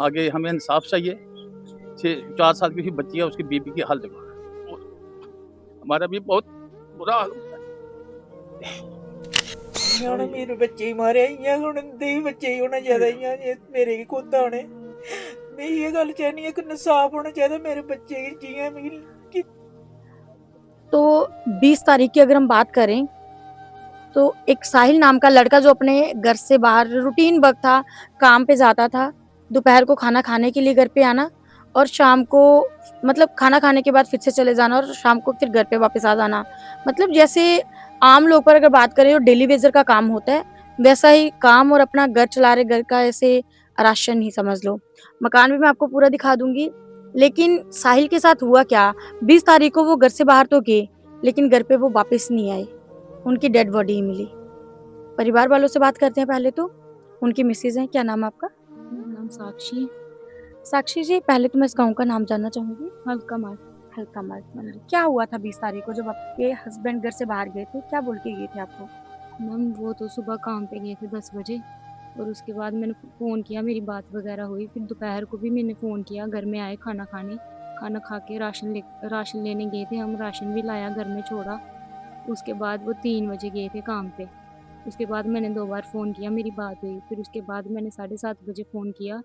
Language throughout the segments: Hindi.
आगे हमें इंसाफ चाहिए। 4 साल की बच्ची है, उसकी बीबी की हाल देखो। हमारा भी बहुत बुरा हाल होता है। ਹੁਣ ਮੇਰੇ ਬੱਚੇ ਹੀ ਮਾਰੇ ਆਈਆਂ ਹੁਣ ਦੇ ਵੀ ਬੱਚੇ ही होना चाहिए इयां जे मेरे की खुद आने मैं ये गल चाहनी है कि इंसाफ होना चाहिए मेरे बच्चे की जियां मिगी। तो 20 तारीख की अगर हम बात करें तो एक साहिल नाम का लड़का जो अपने घर से बाहर रूटीन वर्क था, काम पे जाता था, दोपहर को खाना खाने के लिए घर पे आना और शाम को मतलब खाना खाने के बाद फिर से चले जाना और शाम को फिर घर पे वापस आ जाना। मतलब जैसे आम लोग पर अगर बात करें तो डेली वेजर का काम होता है, वैसा ही काम और अपना घर चला रहे, घर का ऐसे राशन ही समझ लो। मकान भी मैं आपको पूरा दिखा दूँगी, लेकिन साहिल के साथ हुआ क्या, 20 तारीख को वो घर से बाहर तो गए, लेकिन घर पे वो वापस नहीं आए। उनकी डेड बॉडी ही मिली। परिवार वालों से बात करते हैं पहले तो। उनकी मिसेज़ हैं, क्या नाम है आपका? मेरा नाम साक्षी है। साक्षी जी, पहले तो मैं इस गाँव का नाम जानना चाहूँगी। हल्का मार। हल्का मार। क्या हुआ था 20 तारीख को जब आपके हस्बैंड घर से बाहर गए थे? क्या बोल के गए थे आपको? मैम वो तो सुबह काम पे गए थे 10 बजे और उसके बाद मैंने फ़ोन किया, मेरी बात वगैरह हुई। फिर दोपहर को भी मैंने फ़ोन किया, घर में आए खाना खाने, खाना खा के राशन लेने गए थे हम, राशन भी लाया, घर में छोड़ा। उसके बाद वो 3 बजे गए थे काम पे। उसके बाद मैंने 2 बार फ़ोन किया, मेरी बात हुई। फिर उसके बाद मैंने 7:30 बजे फ़ोन किया,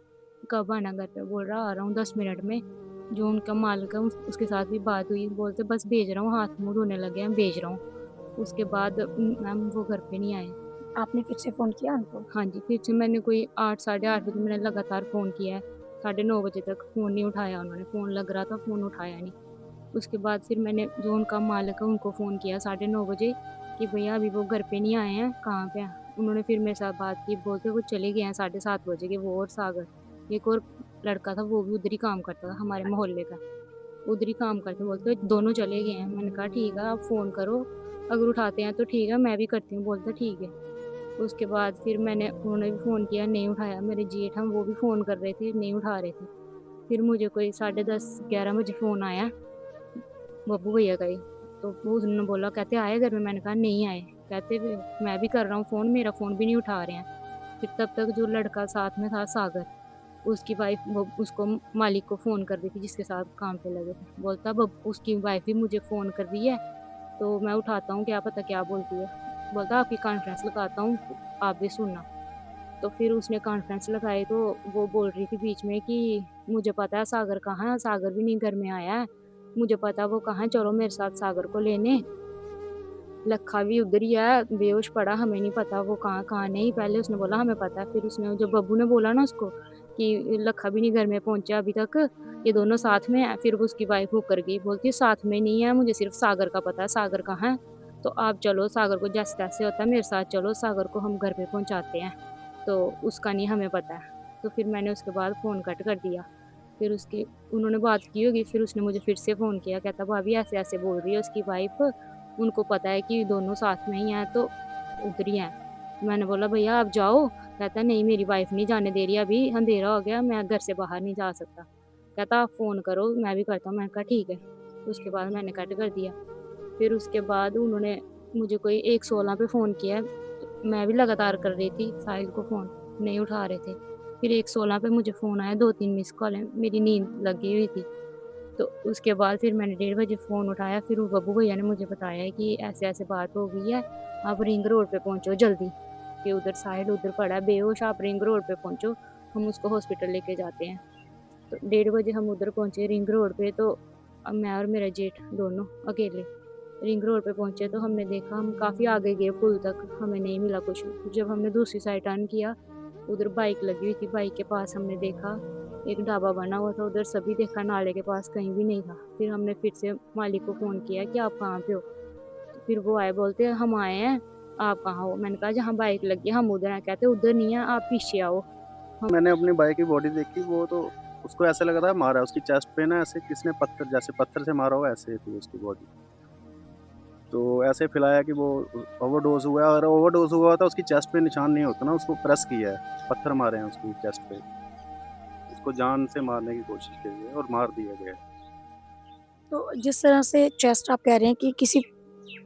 कब आना घर पे? बोल रहा आ रहा हूँ 10 मिनट में। जो उनका मालिक है उसके साथ भी बात हुई, बोलते बस भेज रहा हूँ, हाथ मुँह धोने लगे हैं, भेज रहा हूँ। उसके बाद मैम वो घर पे नहीं आए। आपने फिर से फ़ोन किया उनको? हाँ जी, फिर से मैंने कोई 8 साढ़े 8 बजे मैंने लगातार फ़ोन किया है, 9:30 बजे तक फ़ोन नहीं उठाया उन्होंने, फ़ोन लग रहा था, फ़ोन उठाया नहीं। उसके बाद फिर मैंने जो उनका मालिक है उनको फ़ोन किया 9:30 बजे कि भैया अभी वो घर पे नहीं आए हैं, कहाँ पे हैं? उन्होंने फिर मेरे साथ बात की, बोलते वो चले गए हैं 7:30 बजे के, वो और सागर। एक और लड़का था वो भी उधर ही काम करता था हमारे मोहल्ले का, उधर ही काम करते, बोलते दोनों चले गए हैं। मैंने कहा ठीक है, आप फ़ोन करो, अगर उठाते हैं तो ठीक है, मैं भी करती हूँ। बोलता ठीक है। उसके बाद फिर उन्होंने भी फ़ोन किया, नहीं उठाया। मेरे जेठ हैं वो भी फ़ोन कर रहे थे, नहीं उठा रहे थे। फिर मुझे कोई 10:30-11 बजे फ़ोन आया बब्बू भैया का ही, तो वो उन्होंने बोला, कहते आए घर में? मैंने कहा नहीं आए। कहते मैं भी कर रहा हूँ फ़ोन, मेरा फ़ोन भी नहीं उठा रहे हैं। फिर तब तक जो लड़का साथ में था सागर, उसकी वाइफ वो उसको मालिक को फ़ोन कर दी थी जिसके साथ काम पे लगे थे। बोलता उसकी वाइफ भी मुझे फ़ोन कर रही है, तो मैं उठाता हूँ, क्या पता क्या बोलती है। बोलता आपकी कॉन्फ्रेंस लगाता हूँ, आप भी सुनना। तो फिर उसने कॉन्फ्रेंस लगाई तो वो बोल रही थी बीच में कि मुझे पता है सागर कहाँ है, सागर भी नहीं घर में आया है, मुझे पता है वो कहाँ है, चलो मेरे साथ सागर को लेने। लखा भी उधर ही है, बेहोश पड़ा, हमें नहीं पता वो कहाँ नहीं। पहले उसने बोला हमें पता है, फिर उसने जब बब्बू ने बोला ना उसको कि लखा भी नहीं घर में पहुंचा अभी तक, ये दोनों साथ में है, फिर वो उसकी वाइफ मुकर गई, बोलती है साथ में नहीं है, मुझे सिर्फ सागर का पता है, सागर कहाँ है, तो आप चलो सागर को, जैसे तैसे होता है मेरे साथ चलो, सागर को हम घर पे पहुँचाते हैं, तो उसका नहीं हमें पता है। तो फिर मैंने उसके बाद फ़ोन कट कर दिया। फिर उसकी उन्होंने बात की होगी, फिर उसने मुझे फिर से फ़ोन किया, कहता भाभी ऐसे-ऐसे बोल रही है उसकी वाइफ, उनको पता है कि दोनों साथ में ही हैं, तो उधर ही हैं। मैंने बोला भैया आप जाओ, कहता नहीं मेरी वाइफ नहीं जाने दे रही, अभी अंधेरा हो गया, मैं घर से बाहर नहीं जा सकता। कहता आप फ़ोन करो, मैं भी करता हूँ। मैंने कहा ठीक है। उसके बाद मैंने कट कर दिया। फिर उसके बाद उन्होंने मुझे कोई 116 पे फ़ोन किया, तो मैं भी लगातार कर रही थी साहिल को फ़ोन, नहीं उठा रहे थे। फिर 116 पे मुझे फ़ोन आया, 2-3 मिस्ड कॉल हैं, मेरी नींद लगी हुई थी। तो उसके बाद फिर मैंने 1:30 बजे फ़ोन उठाया, फिर वो बब्बू भैया ने मुझे बताया कि ऐसे-ऐसे बात हो गई है, आप रिंग रोड पे पहुँचो जल्दी, कि उधर साहिल उधर पड़ा है बेहोश, आप रिंग रोड पे पहुँचो, हम उसको हॉस्पिटल लेके जाते हैं। तो 1:30 बजे हम उधर पहुँचे रिंग रोड पे, तो मैं और मेरा जेठ दोनों अकेले रिंग रोड पे पहुँचे, तो हमने देखा, हम काफ़ी आगे गए पुल तक, हमें नहीं मिला कुछ। जब हमने दूसरी साइड टर्न किया, उधर बाइक लगी हुई थी, बाइक के पास हमने देखा एक ढाबा बना हुआ था, उधर सभी देखा, नाले के पास कहीं भी नहीं था। फिर हमने फिर से मालिक को फ़ोन किया कि आप कहाँ पे हो? तो फिर वो आए, बोलते हम आए हैं, आप कहाँ हो? मैंने कहा जहाँ बाइक लगी है हम उधर हैं। कहते उधर नहीं है, आप पीछे आओ। मैंने अपनी बाइक की बॉडी देखी, वो तो उसको ऐसा लग रहा था मारा, उसकी चेस्ट पे ना ऐसे किसने पत्थर, जैसे पत्थर से मारा हो ऐसे थी उसकी बॉडी। तो ऐसे फैलाया कि वो ओवरडोज़ हुआ है, और ओवरडोज़ हुआ था उसकी चेस्ट पे निशान नहीं होता ना, उसको प्रेस किया है, पत्थर मारे हैं उसकी चेस्ट पे, उसको जान से मारने की कोशिश की है और मार दिया गया है। तो जिस तरह से चेस्ट आप कह रहे हैं कि किसी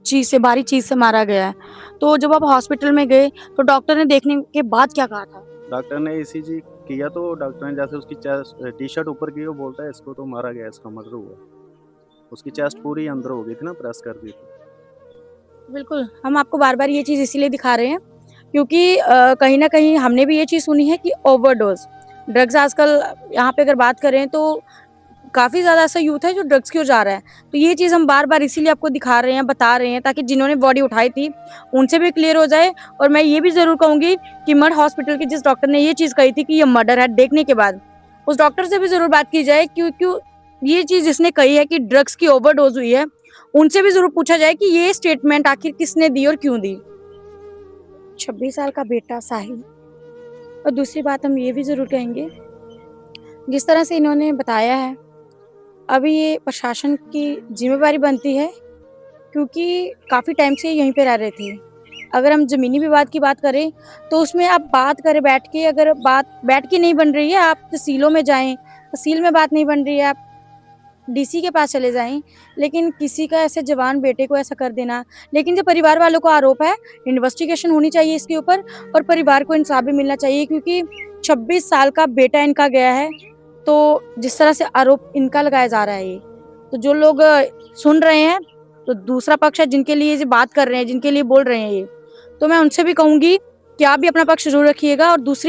चीज़ से, भारी चीज़ से मारा गया है, तो जब आप हॉस्पिटल में गए, तो डॉक्टर ने देखने के बाद क्या कहा था? डॉक्टर ने ईसीजी किया तो डॉक्टर ने जैसे उसकी चेस्ट टी-शर्ट ऊपर की, वो बोलता है इसको तो मारा गया, इसका मर्डर हुआ। उसकी चेस्ट पूरी अंदर हो गई थी ना, प्रेस कर दी थी। बिल्कुल, हम आपको बार-बार ये चीज़ इसीलिए दिखा रहे हैं क्योंकि कहीं न कहीं हमने भी ये चीज़ सुनी है कि ओवरडोज़ ड्रग्स आजकल यहाँ पे अगर बात करें तो काफ़ी ज़्यादा ऐसा यूथ है जो ड्रग्स की ओर जा रहा है। तो ये चीज़ हम बार-बार इसीलिए आपको दिखा रहे हैं, बता रहे हैं ताकि जिन्होंने बॉडी उठाई थी, उनसे भी क्लियर हो जाए। और मैं ये भी ज़रूर कहूँगी कि मड हॉस्पिटल के जिस डॉक्टर ने ये चीज़ कही थी कि ये मर्डर है, देखने के बाद उस डॉक्टर से भी ज़रूर बात की जाए क्यों ये चीज़ जिसने कही है कि ड्रग्स की ओवरडोज़ हुई है, उनसे भी ज़रूर पूछा जाए कि ये स्टेटमेंट आखिर किसने दी और क्यों दी? 26 साल का बेटा साहिल। और दूसरी बात हम ये भी ज़रूर कहेंगे, जिस तरह से इन्होंने बताया है, अभी ये प्रशासन की ज़िम्मेवारी बनती है क्योंकि काफ़ी टाइम से यहीं पे रह रहे थे। अगर हम ज़मीनी विवाद की बात करें, तो उसमें आप बात करें बैठ के, अगर बात बैठ के नहीं बन रही है, आप तहसीलों में जाएँ, तहसील में बात नहीं बन रही है, आप डीसी के पास चले जाएँ। लेकिन किसी का ऐसे जवान बेटे को ऐसा कर देना, लेकिन जो परिवार वालों को आरोप है, इन्वेस्टिगेशन होनी चाहिए इसके ऊपर और परिवार को इंसाफ भी मिलना चाहिए क्योंकि 26 साल का बेटा इनका गया है, तो जिस तरह से आरोप इनका लगाया जा रहा है ये, तो जो लोग सुन रहे हैं, तो दूसरा पक्ष है जिनके लिए ये बात कर रहे हैं, जिनके लिए बोल रहे हैं ये, तो मैं उनसे भी कहूँगी कि आप भी अपना पक्ष ज़रूर रखिएगा और दूसरी